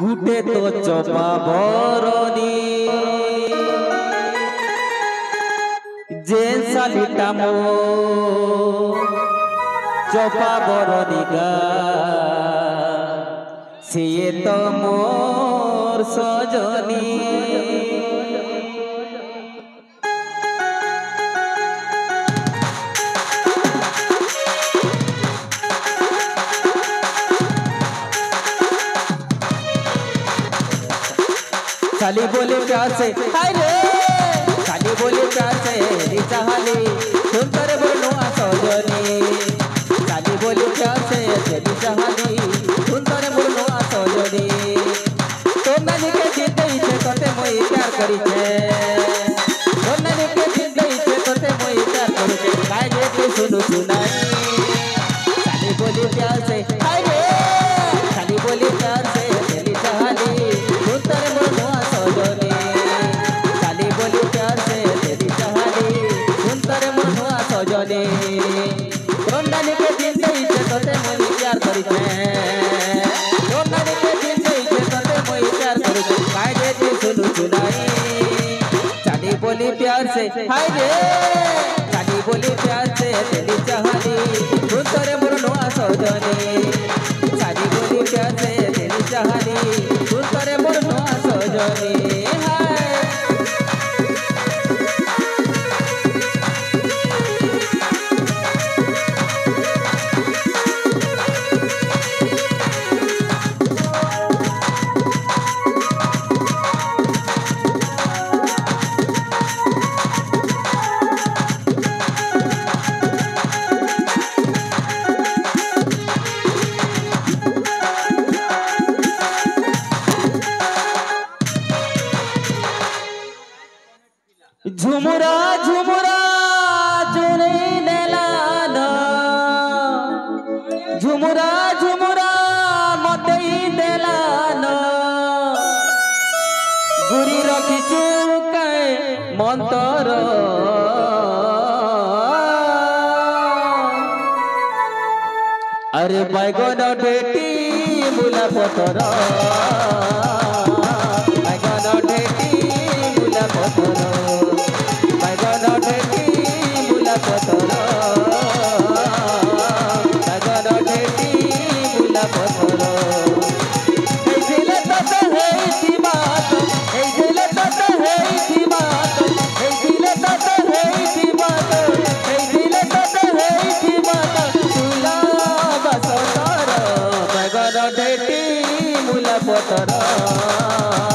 गुटे तो चपा बरनी जेन सालिटा मो चपा बरनी गा सिए तो मोर सजनी खाली बोले प्यार से हाय रे खाली बोले प्यार से रिचा हाली सुन करे बोलो सजनी खाली बोले प्यार से रिचा हाली सुन करे बोलो सजनी तो नानी के जीते इच्छे तोते मोई प्यार करी छे तो नानी के जीते इच्छे तोते मोई प्यार करी छे काय जे तू सुनु सुनाई खाली बोले प्यार से हाय रे खाली बोले प्यार से रिचा हाली सुन करे बोलो रोंडानी के दिन से इच्छे तोते मोई प्यार करी छे रोंडानी के दिन से इच्छे तोते मोई प्यार करी छे काय जे तू सुनु सुनाई चाली बोली प्यार से हाय रे चाली बोली प्यार से तेरी चाहनी सुन करे मोर नोआ सजनी चाली बोली प्यार से तेरी चाहनी सुन करे मोर नोआ सजनी झुमुरा झुमुरा जुनी देलान झुमुरा झुमुरा मते देलान गुरी रखिछु कै मंतर अरे बैगन ढेटी मुला पतर बैगन ढेटी मुला पतर ढेटी मुला पतर